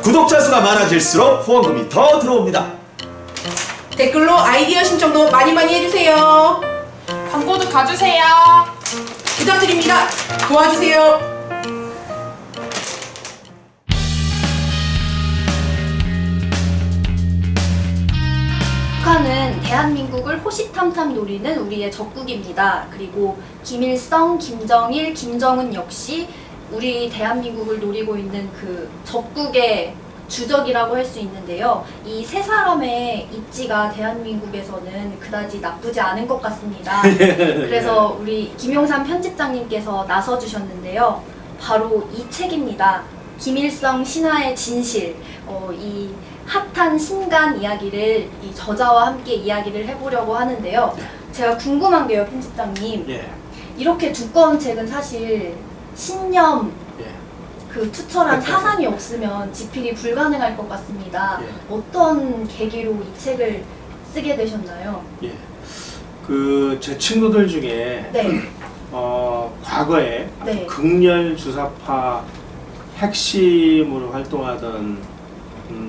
구독자 수가 많아질수록 후원금이 더 들어옵니다. 댓글로 아이디어 신청도 많이 해주세요. 광고도 가주세요. 부탁드립니다. 도와주세요. 북한은 대한민국을 호시탐탐 노리는 우리의 적국입니다. 그리고 김일성, 김정일, 김정은 역시 우리 대한민국을 노리고 있는 그 적국의 주적이라고 할 수 있는데요. 이 세 사람의 입지가 대한민국에서는 그다지 나쁘지 않은 것 같습니다. 그래서 우리 김용삼 편집장님께서 나서주셨는데요. 바로 이 책입니다. 김일성 신화의 진실. 이 핫한 신간 이야기를 이 저자와 함께 이야기를 해보려고 하는데요. 제가 궁금한 게요, 편집장님. 예. 이렇게 두꺼운 책은 사실 신념, 예. 그 투철한 사상이 없으면 집필이 불가능할 것 같습니다. 예. 어떤 계기로 이 책을 쓰게 되셨나요? 예. 그 제 친구들 중에 네. 과거에 네. 극렬 주사파 핵심으로 활동하던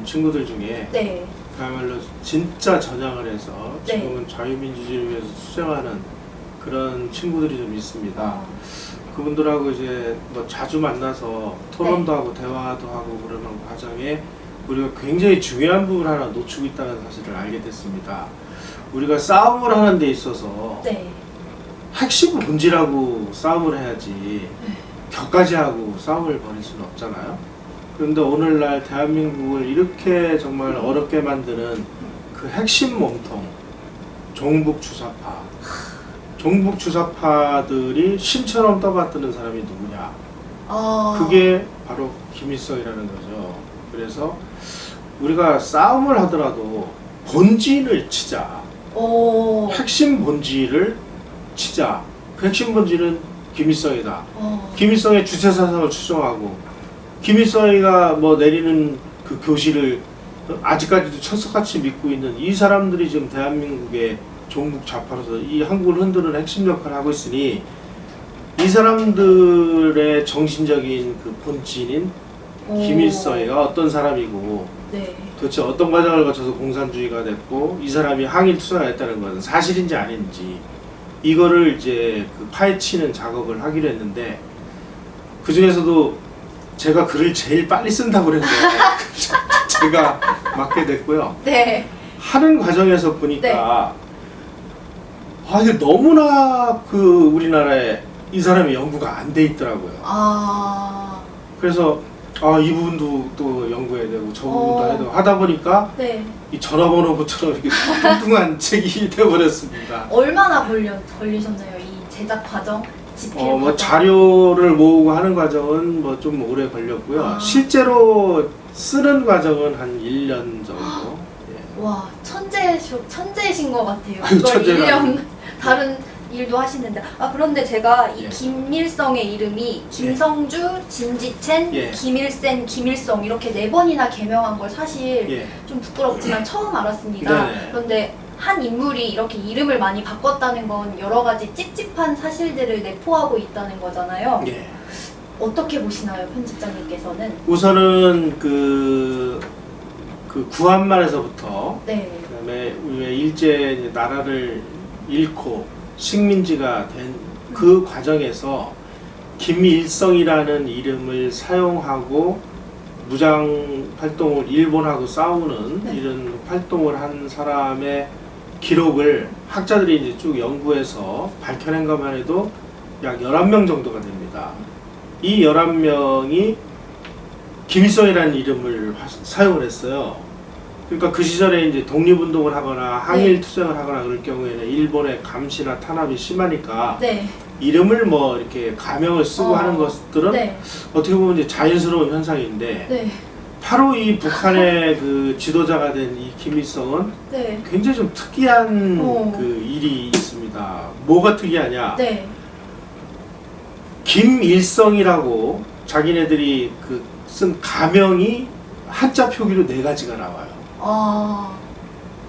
친구들 중에 네. 그야말로 진짜 전향을 해서 네. 지금은 자유민주주의를 위해서 투쟁하는 그런 친구들이 좀 있습니다. 그분들하고 이제 뭐 자주 만나서 토론도 네. 하고 대화도 하고 그러는 과정에 우리가 굉장히 중요한 부분 하나 놓치고 있다는 사실을 알게 됐습니다. 우리가 싸움을 하는 데 있어서 네. 핵심 본질하고 싸움을 해야지 격까지 하고 싸움을 벌일 수는 없잖아요. 그런데 오늘날 대한민국을 이렇게 정말 어렵게 만드는 그 핵심 몸통 종북 주사파, 종북 주사파들이 신처럼 떠받드는 사람이 누구냐? 그게 바로 김일성이라는 거죠. 그래서 우리가 싸움을 하더라도 본진을 치자. 핵심 본질을 치자. 그 핵심 본질은 김일성이다. 김일성의 주체사상을 추정하고 김일성이가 뭐 내리는 그 교실을 아직까지도 철석같이 믿고 있는 이 사람들이 지금 대한민국의 종북 좌파로서 이 한국을 흔드는 핵심 역할을 하고 있으니 이 사람들의 정신적인 그 본질인 김일성이가 어떤 사람이고 네. 도대체 어떤 과정을 거쳐서 공산주의가 됐고 이 사람이 항일 투쟁을 했다는 것은 사실인지 아닌지 이거를 이제 그 파헤치는 작업을 하기로 했는데 그 중에서도 제가 글을 제일 빨리 쓴다고 그래서 제가 맡게 됐고요. 네. 하는 과정에서 보니까 이게 너무나 그 우리나라에 이 사람이 연구가 안 돼 있더라고요. 그래서 이 부분도 또 연구해야 되고 저 부분도 해야 되고 하다 보니까 네. 이 전화번호부처럼 이렇게 뚱뚱한 책이 되어버렸습니다. 얼마나 걸리셨나요? 이 제작 과정? 집필 과정? 뭐 자료를 모으고 하는 과정은 뭐 좀 오래 걸렸고요. 실제로 쓰는 과정은 한 1년 정도. 예. 와, 천재이신 것 같아요. 아유, 이걸 천재가 1년 다른 일도 하시는데. 그런데 제가 이 예. 김일성의 이름이 김성주, 진지첸, 예. 김일센, 김일성 이렇게 4번이나 개명한 걸 사실 예. 좀 부끄럽지만 처음 알았습니다. 네네. 그런데 한 인물이 이렇게 이름을 많이 바꿨다는 건 여러 가지 찝찝한 사실들을 내포하고 있다는 거잖아요. 예. 어떻게 보시나요, 편집장님께서는? 우선은 그 구한말에서부터 네. 그다음에 우리가 일제 이제 나라를 잃고 식민지가 된 그 과정에서 김일성이라는 이름을 사용하고 무장 활동을 일본하고 싸우는 네. 이런 활동을 한 사람의 기록을 학자들이 이제 쭉 연구해서 밝혀낸 것만 해도 약 11명 정도가 됩니다. 이 11명이 김일성이라는 이름을 사용을 했어요. 그러니까 그 시절에 이제 독립운동을 하거나 항일 투쟁을 하거나 그럴 경우에는 일본의 감시나 탄압이 심하니까 네. 이름을 뭐 이렇게 가명을 쓰고 하는 것들은 네. 어떻게 보면 이제 자연스러운 현상인데 네. 바로 이 북한의 그 지도자가 된 이 김일성은 네. 굉장히 좀 특이한 어. 그 일이 있습니다. 뭐가 특이하냐? 네. 김일성이라고 자기네들이 그 쓴 가명이 한자 표기로 4가지가 나와요.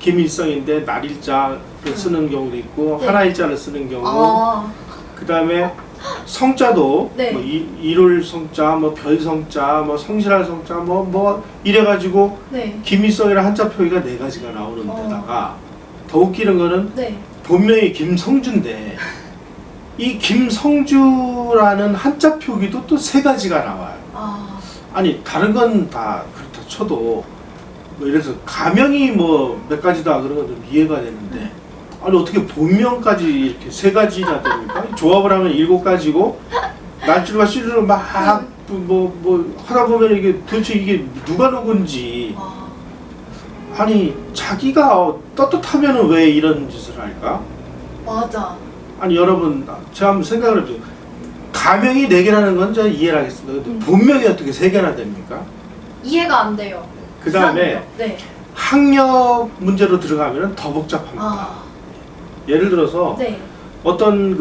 김일성인데 날일자를 쓰는 경우도 있고 네. 하나일자를 쓰는 경우 그 다음에 성자도 네. 뭐 일월 성자, 뭐 별 성자, 뭐 성실할 성자, 뭐 이래가지고 네. 김일성이라는 한자 표기가 4가지가 나오는 데다가 더 웃기는 거는 네. 본명이 김성주인데 이 김성주라는 한자 표기도 또 3가지가 나와요. 아, 아니 다른 건 다 그렇다 쳐도 뭐 이래서 가명이 뭐 몇 가지다 그런 건 좀 이해가 되는데 아니 어떻게 본명까지 이렇게 3가지나 됩니까? 조합을 하면 7가지고 날줄과 씨를 막 뭐 하다 보면 이게 도대체 이게 누가 누군지 아, 아니 자기가 떳떳하면은 왜 이런 짓을 할까? 맞아. 아니 여러분 제가 한번 생각을 해보세요. 가명이 4개라는 건 제가 이해를 하겠습니다. 근데 본명이 어떻게 3개나 됩니까? 이해가 안 돼요. 그 다음에 네. 학력 문제로 들어가면 더 복잡합니다. 아, 예를 들어서 네. 어떤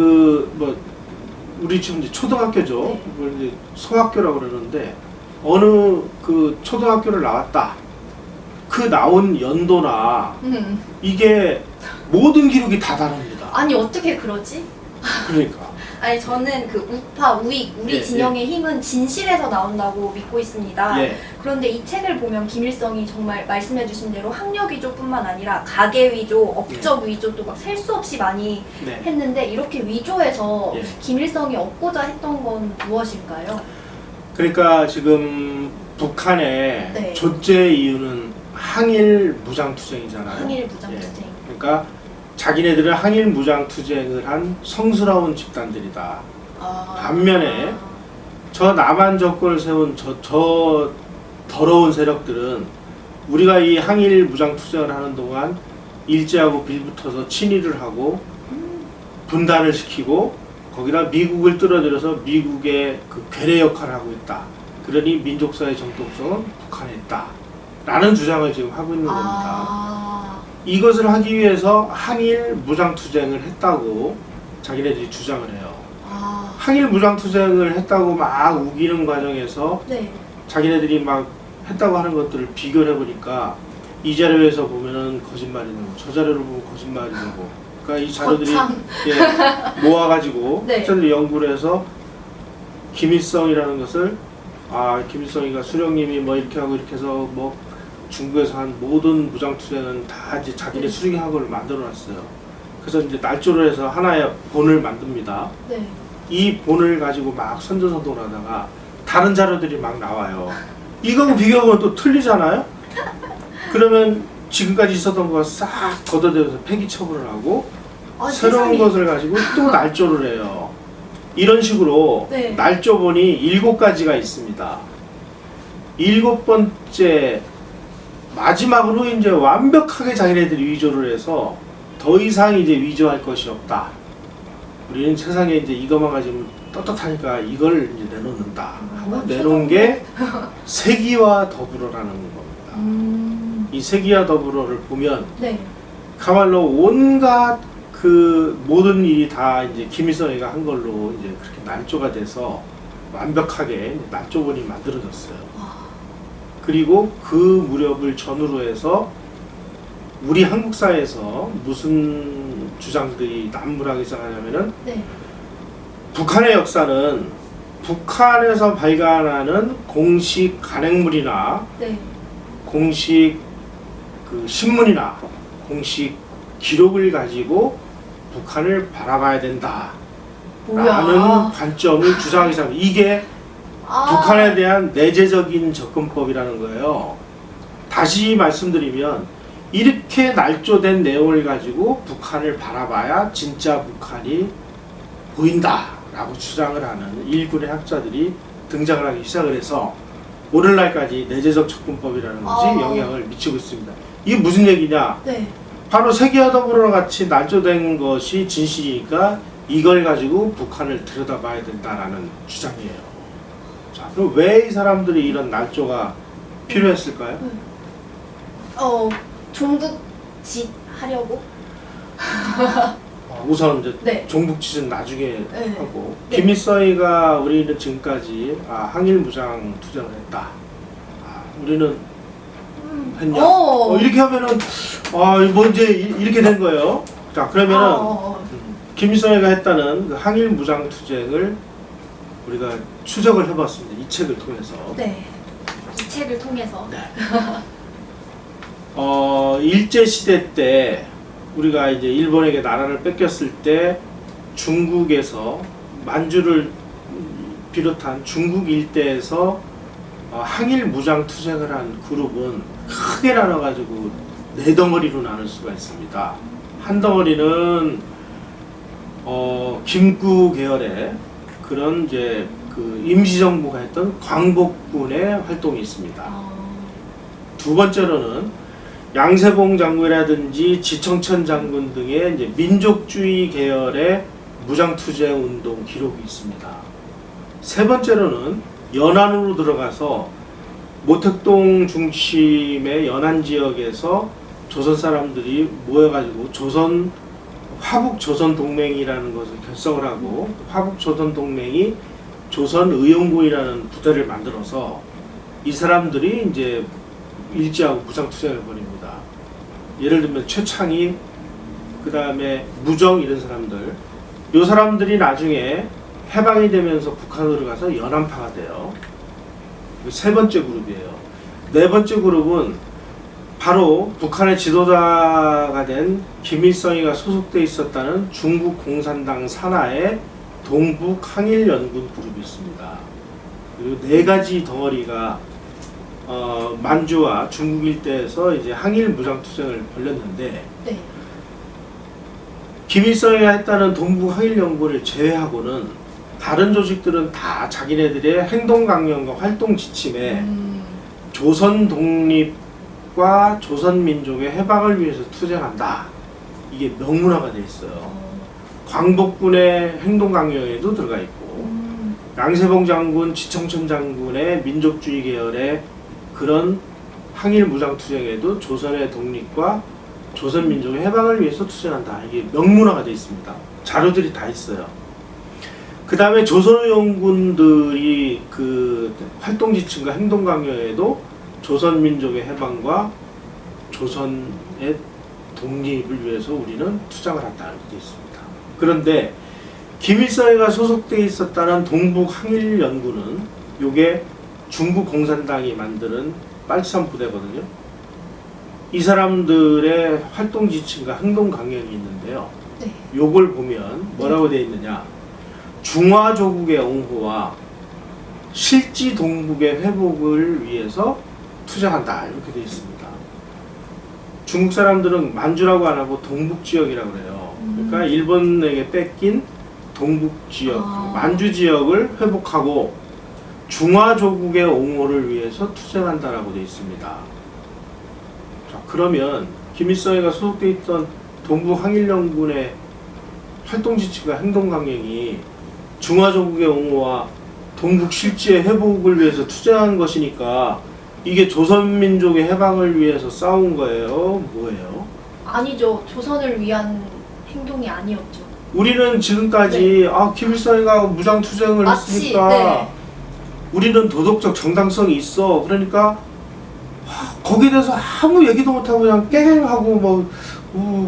뭐 우리 지금 이제 초등학교죠. 네. 그걸 이제 소학교라고 그러는데 어느 그 초등학교를 나왔다. 그 나온 연도나 이게 모든 기록이 다 다릅니다. 아니 어떻게 그러지? 그러니까 아니 저는 그 우파 우익 우리 예, 진영의 힘은 진실에서 나온다고 믿고 있습니다. 예. 그런데 이 책을 보면 김일성이 정말 말씀해주신 대로 학력 위조뿐만 아니라 가계 위조, 업적 위조도 막 셀 수 없이 많이 네. 했는데 이렇게 위조해서 예. 김일성이 얻고자 했던 건 무엇일까요? 그러니까 지금 북한의 네. 존재 이유는 항일 무장투쟁이잖아요. 항일 무장투쟁. 예. 그러니까 자기네들은 항일 무장투쟁을 한 성스러운 집단들이다. 아. 반면에 저 남한 정권을 세운 저 더러운 세력들은 우리가 이 항일 무장투쟁을 하는 동안 일제하고 빌붙어서 친일을 하고 분단을 시키고 거기다 미국을 끌어들여서 미국의 그 괴뢰 역할을 하고 있다. 그러니 민족사의 정통성은 북한에 있다. 라는 주장을 지금 하고 있는 겁니다. 아. 이것을 하기 위해서 항일 무장투쟁을 했다고 자기네들이 주장을 해요. 아. 항일 무장투쟁을 했다고 막 우기는 과정에서 네. 자기네들이 막 했다고 하는 것들을 비교를 해보니까 이 자료에서 보면은 거짓말이 되고 저 자료를 보면 거짓말이 되고 그러니까 이 자료들이 거참. 예, 모아가지고 네. 학자들이 연구를 해서 김일성이라는 것을 김일성이가 수령님이 뭐 이렇게 하고 이렇게 해서 뭐 중국에서 한 모든 무장투쟁은 다 이제 자기네 수령학을 만들어놨어요. 그래서 이제 날조를 해서 하나의 본을 만듭니다. 네. 이 본을 가지고 막 선전선동을 하다가 다른 자료들이 막 나와요. 이거하고 비교하면 또 틀리잖아요? 그러면 지금까지 있었던 거 싹 걷어내서 폐기 처분을 하고 아, 새로운 세상에. 것을 가지고 또 날조를 해요. 이런 식으로 네. 날조본이 7가지가 있습니다. 7번째 마지막으로 이제 완벽하게 자기네들이 위조를 해서 더 이상 이제 위조할 것이 없다. 우리는 세상에 이제 이것만 가지면 떳떳하니까 이걸 이제 내놓는다. 하고 내놓은 게 세기와 더불어라는 겁니다. 이 세기와 더불어를 보면 네. 가말로 온갖 그 모든 일이 다 이제 김일성이가 한 걸로 이제 그렇게 날조가 돼서 완벽하게 날조본이 만들어졌어요. 그리고 그 무렵을 전후로 해서 우리 한국사에서 무슨 주장들이 난무하기 시작하냐면은 네. 북한의 역사는 북한에서 발간하는 공식 간행물이나 네. 공식 그 신문이나 공식 기록을 가지고 북한을 바라봐야 된다. 라는 뭐야. 관점을 주장하기 시작합니다. 이게 북한에 대한 내재적인 접근법이라는 거예요. 다시 말씀드리면 이렇게 날조된 내용을 가지고 북한을 바라봐야 진짜 북한이 보인다 라고 주장을 하는 일군의 학자들이 등장을 하기 시작을 해서 오늘날까지 내재적 접근법이라는 것이 영향을 미치고 있습니다. 이게 무슨 얘기냐? 네. 바로 세계와 더불어 같이 날조된 것이 진실이니까 이걸 가지고 북한을 들여다봐야 된다라는 주장이에요. 자, 그럼 왜 이 사람들이 이런 날조가 필요했을까요? 종북짓 하려고? 우선 이제 네. 종북짓은 나중에 네. 하고 네. 김일성이가 우리는 지금까지 항일 무장 투쟁을 했다. 우리는 했냐? 이렇게 하면은 뭐 이제 이렇게 된 거예요. 자 그러면은 김일성이가 했다는 그 항일 무장 투쟁을 우리가 추적을 해봤습니다. 이 책을 통해서. 네. 이 책을 통해서. 네. 일제 시대 때 우리가 이제 일본에게 나라를 뺏겼을 때 중국에서 만주를 비롯한 중국 일대에서 항일 무장 투쟁을 한 그룹은 크게 나눠가지고 네 덩어리로 나눌 수가 있습니다. 한 덩어리는 김구 계열의 그런 이제 그 임시정부가 했던 광복군의 활동이 있습니다. 두 번째로는 양세봉 장군이라든지 지청천 장군 등의 이제 민족주의 계열의 무장투쟁 운동 기록이 있습니다. 세 번째로는 연안으로 들어가서 모택동 중심의 연안 지역에서 조선 사람들이 모여가지고 화북조선동맹이라는 것을 결성을 하고 화북조선동맹이 조선의용군이라는 부대를 만들어서 이 사람들이 이제 일제하고 무장투쟁을 벌입니다. 예를 들면 최창희, 그 다음에 무정 이런 사람들, 이 사람들이 나중에 해방이 되면서 북한으로 가서 연안파가 돼요. 세 번째 그룹이에요. 네 번째 그룹은 바로 북한의 지도자가 된 김일성이가 소속돼 있었다는 중국 공산당 산하의 동북 항일연군 그룹이 있습니다. 그리고 네 가지 덩어리가 만주와 중국 일대에서 이제 항일 무장 투쟁을 벌였는데, 네. 김일성이가 했다는 동북 항일연군을 제외하고는 다른 조직들은 다 자기네들의 행동 강령과 활동 지침에 조선 독립과 조선 민족의 해방을 위해서 투쟁한다, 이게 명문화가 돼 있어요. 광복군의 행동 강령에도 들어가 있고, 양세봉 장군, 지청천 장군의 민족주의 계열의 그런 항일 무장 투쟁에도 조선의 독립과 조선 민족의 해방을 위해서 투쟁한다, 이게 명문화가 되어 있습니다. 자료들이 다 있어요. 그 다음에 조선의용군들이 그 활동 지침과 행동 강령에도 조선 민족의 해방과 조선의 독립을 위해서 우리는 투쟁을 한다, 이렇게 되어 있습니다. 그런데 김일성이가 소속되어 있었다는 동북 항일연군은 요게 중국 공산당이 만드는 빨치산 부대거든요. 이 사람들의 활동 지침과 행동 강령이 있는데요. 네. 요걸 보면 뭐라고 되어 있느냐, 중화조국의 옹호와 실지 동북의 회복을 위해서 투쟁한다, 이렇게 되어 있습니다. 중국 사람들은 만주라고 안 하고 동북지역이라고 그래요. 그러니까 일본에게 뺏긴 동북지역, 만주 지역을 회복하고 중화조국의 옹호를 위해서 투쟁한다라고 되어 있습니다. 자, 그러면 김일성이가 소속되어 있던 동북항일연군의 활동 지침과 행동 강령이 중화조국의 옹호와 동북 실지의 회복을 위해서 투쟁한 것이니까 이게 조선민족의 해방을 위해서 싸운 거예요? 뭐예요? 아니죠. 조선을 위한 행동이 아니었죠. 우리는 지금까지 김일성이가 무장투쟁을 했으니까 네. 우리는 도덕적 정당성이 있어, 그러니까 거기에 대해서 아무 얘기도 못하고 그냥 깽하고 뭐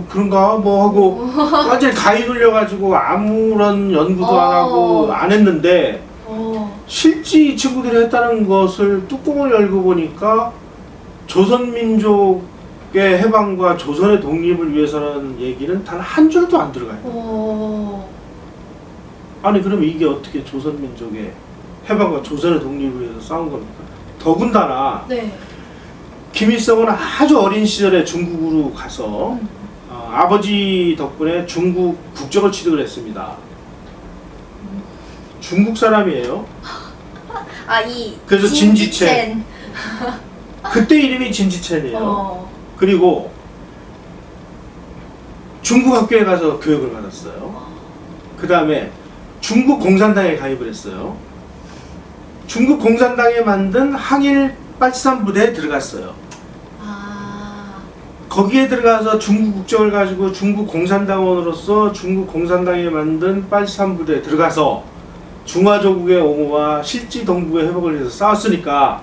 그런가 뭐 하고 완전히 가위 눌려가지고 아무런 연구도 안 하고 안 했는데, 실제 이 친구들이 했다는 것을 뚜껑을 열고 보니까 조선민족의 해방과 조선의 독립을 위해서라는 얘기는 단 한 줄도 안 들어가요. 아니 그럼 이게 어떻게 조선민족의 해방과 조선의 독립을 위해서 싸운 겁니까? 더군다나 네. 김일성은 아주 어린 시절에 중국으로 가서 아버지 덕분에 중국 국적을 취득을 했습니다. 중국 사람이에요. 그래서 진지첸. 그때 이름이 진지첸이에요. 그리고 중국 학교에 가서 교육을 받았어요. 그 다음에 중국 공산당에 가입을 했어요. 중국 공산당에 만든 항일 빨치산 부대에 들어갔어요. 거기에 들어가서 중국 국적을 가지고 중국 공산당원으로서 중국 공산당에 만든 빨치산 부대에 들어가서 중화조국의 옹호와 실지 동북의 회복을 위해서 싸웠으니까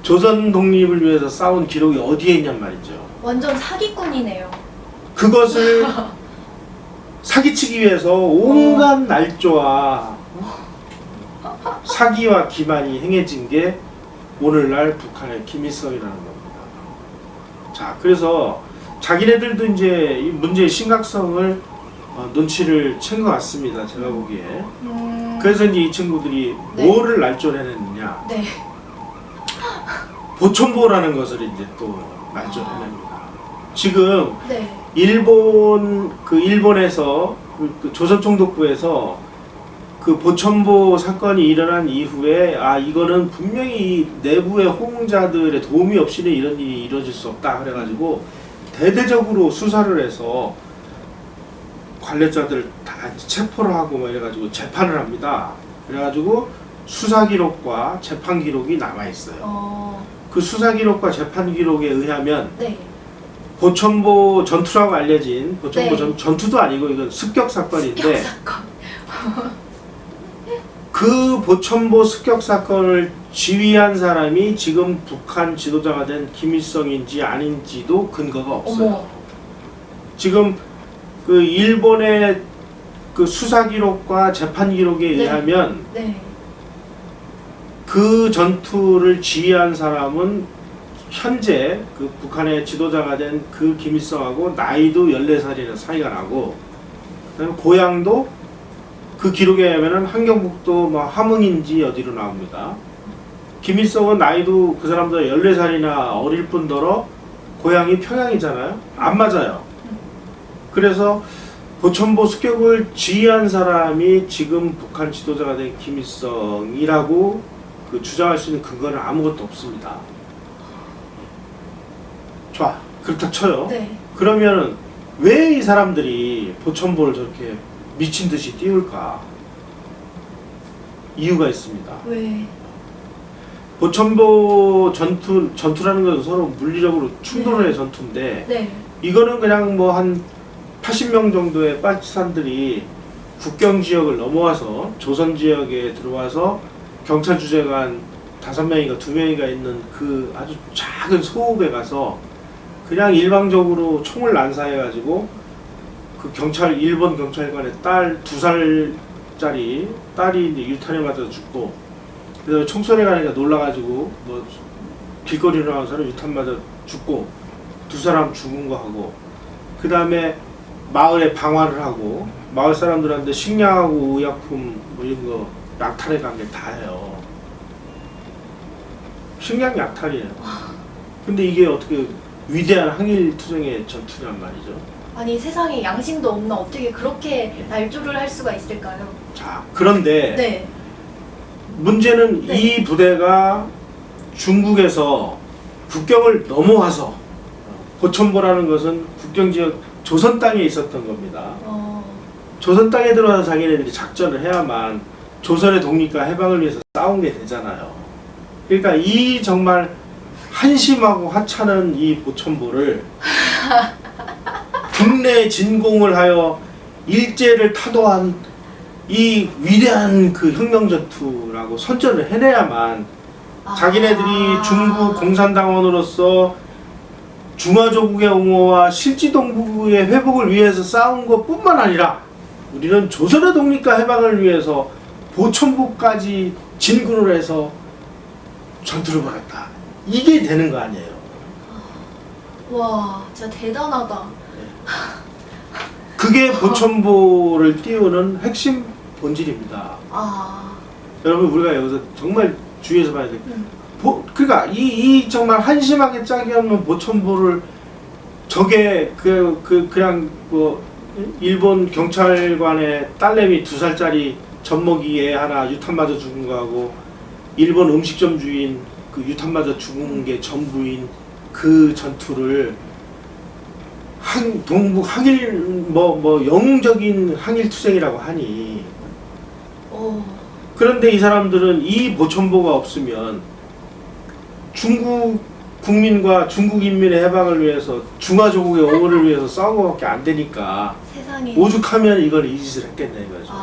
조선 독립을 위해서 싸운 기록이 어디에 있냔 말이죠. 완전 사기꾼이네요. 그것을 사기치기 위해서 온갖 날조와 사기와 기만이 행해진 게 오늘날 북한의 김일성이라는 겁니다. 자, 그래서 자기네들도 이제 이 문제의 심각성을 눈치를 챈 것 같습니다. 제가 보기에. 그래서 이제 이 친구들이 네. 뭐를 날조해냈느냐? 네. 보천보라는 것을 이제 또 날조해냅니다. 지금 네. 일본에서 그 조선총독부에서 그 보천보 사건이 일어난 이후에 이거는 분명히 내부의 호응자들의 도움이 없이는 이런 일이 이루어질 수 없다 그래가지고 대대적으로 수사를 해서 관련자들 다 체포를 하고 뭐 이래가지고 재판을 합니다. 그래가지고 수사 기록과 재판 기록이 남아 있어요. 그 수사 기록과 재판 기록에 의하면 네. 보천보 전투라고 알려진 보천보 네. 전투도 아니고 이건 습격 사건인데 사건. 그 보천보 습격 사건을 지휘한 사람이 지금 북한 지도자가 된 김일성인지 아닌지도 근거가 없어요. 어머. 지금 그 일본의 그 수사 기록과 재판 기록에 네. 의하면 네. 그 전투를 지휘한 사람은 현재 그 북한의 지도자가 된 그 김일성하고 나이도 14살이나 사이가 나고 그다음에 고향도 그 기록에 의하면 한경북도 뭐 함흥인지 어디로 나옵니다. 김일성은 나이도 그 사람보다 14살이나 어릴 뿐더러 고향이 평양이잖아요. 안 맞아요. 그래서 보천보 습격을 지휘한 사람이 지금 북한 지도자가 된 김일성이라고 그 주장할 수 있는 근거는 아무것도 없습니다. 좋아, 그렇다 쳐요. 네. 그러면은 왜 이 사람들이 보천보를 저렇게 미친 듯이 띄울까? 이유가 있습니다. 왜? 보천보 전투라는 것은 서로 물리적으로 충돌의 전투인데 네. 이거는 그냥 뭐 한 80명 정도의 파티산들이 국경 지역을 넘어와서 조선 지역에 들어와서 경찰 주재관 5명인가 2명인가 있는 그 아주 작은 소읍에 가서 그냥 일방적으로 총을 난사해가지고 그 일본 경찰관의 딸 2살짜리 딸이 이제 유탄에 맞아 죽고 그다음에 총소리가 나니까 놀라가지고 뭐 길거리로 나온 사람 유탄 맞아 죽고 2사람 죽은 거 하고 그 다음에 마을에 방화를 하고 마을 사람들한테 식량하고 의약품 뭐 이런 거 약탈해 간 게 다예요. 식량 약탈이에요. 근데 이게 어떻게 위대한 항일투쟁의 전투란 말이죠. 아니 세상에 양심도 없나 어떻게 그렇게 날조를 할 수가 있을까요? 자, 그런데 네. 문제는 네. 이 부대가 중국에서 국경을 넘어와서 보천보라는 것은 국경지역 조선 땅에 있었던 겁니다. 조선 땅에 들어와서 자기네들이 작전을 해야만 조선의 독립과 해방을 위해서 싸운 게 되잖아요. 그러니까 이 정말 한심하고 하찮은 이 보천보를 국내 진공을 하여 일제를 타도한 이 위대한 그 혁명전투라고 선전을 해내야만 자기네들이 중국 공산당원으로서 중화조국의 옹호와 실지동북의 회복을 위해서 싸운 것뿐만 아니라 우리는 조선의 독립과 해방을 위해서 보천보까지 진군을 해서 전투를 벌였다. 이게 되는 거 아니에요. 와, 진짜 대단하다. 그게 보천보를 띄우는 핵심 본질입니다. 여러분 우리가 여기서 정말 주의해서 봐야 돼. 그러니까 이 정말 한심하게 짝이 없는 보천보를 저게 그냥 뭐 일본 경찰관의 딸내미 2살짜리 젖먹이 애 하나 유탄 맞아 죽은 거하고 일본 음식점 주인 그 유탄 맞아 죽은 게 전부인 그 전투를 동북 항일 뭐 영웅적인 항일 투쟁이라고 하니 그런데 이 사람들은 이 보천보가 없으면 중국 국민과 중국 인민의 해방을 위해서 중화조국의 옹호를 위해서 싸운 것밖에 안 되니까 세상에. 오죽하면 이걸 이 짓을 했겠네 이거죠.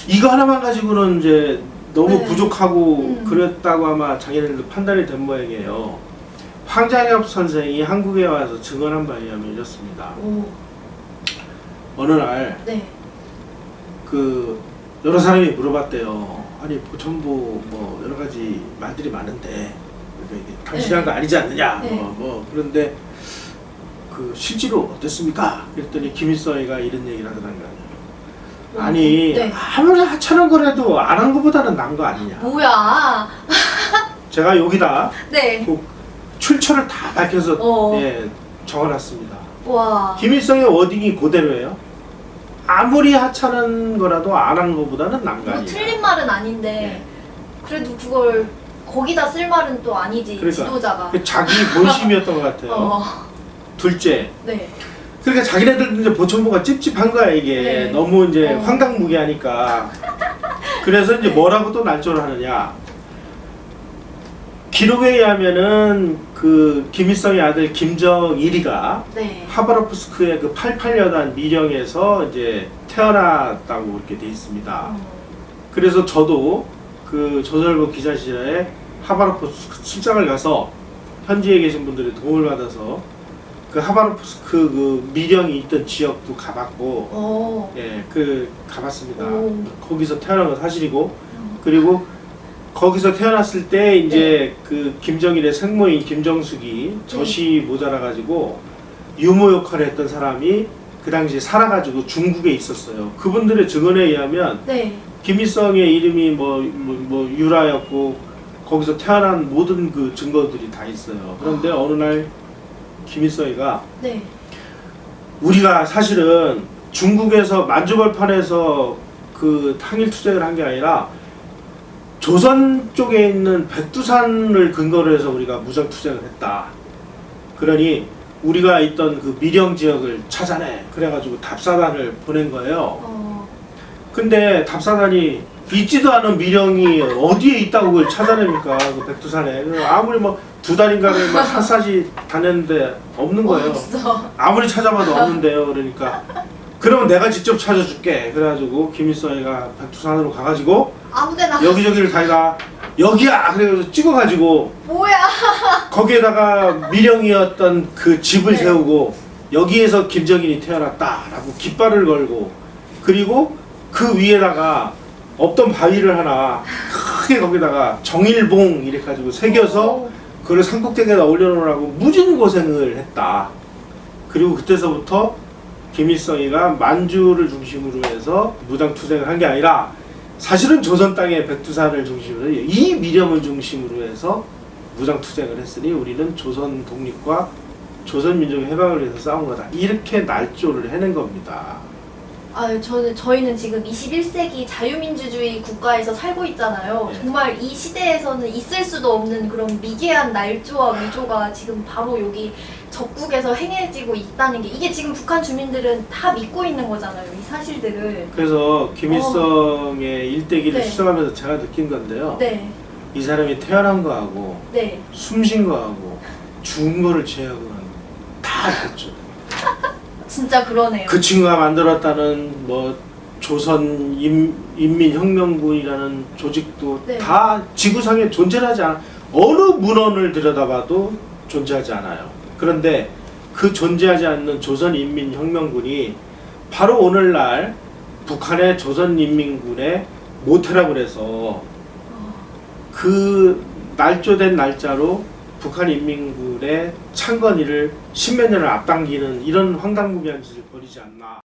이거 하나만 가지고는 이제 너무 네. 부족하고 그랬다고 아마 자기네들도 판단이 된 모양이에요. 황장엽 선생이 한국에 와서 증언한 바에 의하면 이렇습니다. 어느 날 네. 그 여러 사람이 물어봤대요. 아니 보천보 뭐 여러 가지 말들이 많은데 이게 당신이 한 거 아니지 않느냐. 네. 그런데 그 실제로 어땠습니까? 그랬더니 김일성이가 이런 얘기를 하더라는 거 아니에요. 아니 네. 아무리 하찮은 거라도 안 한 거보다는 나은 거 아니냐. 뭐야? 제가 여기다 네. 그 출처를 다 밝혀서 어. 예, 적어놨습니다. 와. 김일성의 워딩이 그대로예요. 아무리 하찮은 거라도 안 한 거보다는 나은 거 뭐 아니냐. 틀린 말은 아닌데 그래도 그걸 거기다 쓸 말은 또 아니지. 그러니까. 지도자가. 그 자기 본심이었던 것 같아요. 어. 둘째. 네. 그러니까 자기네들도 이제 보천보가 찝찝한 거야 이게. 네. 너무 이제 어. 황당무계하니까. 그래서 이제 네. 뭐라고 또 날조를 하느냐. 기록에 의하면은 그 김일성의 아들 김정일이가 네. 하바롭스크의 그 88여단 미령에서 이제 태어났다고 이렇게 돼 있습니다. 어. 그래서 저도 그 조선일보 기자실에 하바롭스크 출장을 가서 현지에 계신 분들의 도움을 받아서 그 하바롭스크 그 미령이 있던 지역도 가봤고, 어. 예, 그 가봤습니다. 오. 거기서 태어난 건 사실이고, 그리고 거기서 태어났을 때 이제 그 김정일의 생모인 김정숙이 젖이 모자라 가지고 유모 역할을 했던 사람이 그 당시에 살아가지고 중국에 있었어요. 그분들의 증언에 의하면 네. 김일성의 이름이 뭐 유라였고 거기서 태어난 모든 그 증거들이 다 있어요. 그런데 어느 날 김일성이가 네. 우리가 사실은 중국에서 만주벌판에서 그 항일 투쟁을 한 게 아니라 조선 쪽에 있는 백두산을 근거로 해서 우리가 무장 투쟁을 했다. 그러니 우리가 있던 그 미령 지역을 찾아내. 그래가지고 답사단을 보낸 거예요. 어. 근데 답사단이 있지도 않은 미령이 어디에 있다고 그걸 찾아냅니까? 그 백두산에. 아무리 뭐 두 달인가를 막 샅샅이 다녔는데 없는 거예요. 없어. 아무리 찾아봐도 없는데요. 그러니까 그러면 내가 직접 찾아줄게. 그래가지고 김일성이가 백두산으로 가가지고 아무데나. 여기저기를 다니다 여기야! 그래서 찍어가지고 뭐야? 거기에다가 미령이었던 그 집을 네. 세우고 여기에서 김정일이 태어났다라고 깃발을 걸고 그리고 그 위에다가 없던 바위를 하나 크게 거기다가 정일봉 이렇게 가지고 새겨서 오. 그걸 산꼭대기에다 올려놓으라고 무진 고생을 했다. 그리고 그때서부터 김일성이가 만주를 중심으로 해서 무장투쟁을 한 게 아니라 사실은 조선 땅의 백두산을 중심으로 이 미령을 중심으로 해서 무장투쟁을 했으니 우리는 조선 독립과 조선 민족의 해방을 위해서 싸운 거다. 이렇게 날조를 해낸 겁니다. 저희는 지금 21세기 자유민주주의 국가에서 살고 있잖아요. 네. 정말 이 시대에서는 있을 수도 없는 그런 미개한 날조와 위조가 지금 바로 여기 적국에서 행해지고 있다는 게 이게 지금 북한 주민들은 다 믿고 있는 거잖아요. 이 사실들을. 그래서 김일성의 일대기를 네. 수정하면서 제가 느낀 건데요. 네. 이 사람이 태어난 거하고 네. 숨쉰 거하고 죽은 거를 제외하고는 다 알았죠. 진짜 그러네요. 그 친구가 만들었다는 뭐 조선 인민혁명군이라는 조직도 네. 다 지구상에 존재하지 않아. 어느 문헌을 들여다봐도 존재하지 않아요. 그런데 그 존재하지 않는 조선인민혁명군이 바로 오늘날 북한의 조선인민군의 모태라고 해서 그 날조된 날짜로 북한 인민군의 창건일을 십몇 년을 앞당기는 이런 황당무계한 짓을 벌이지 않나.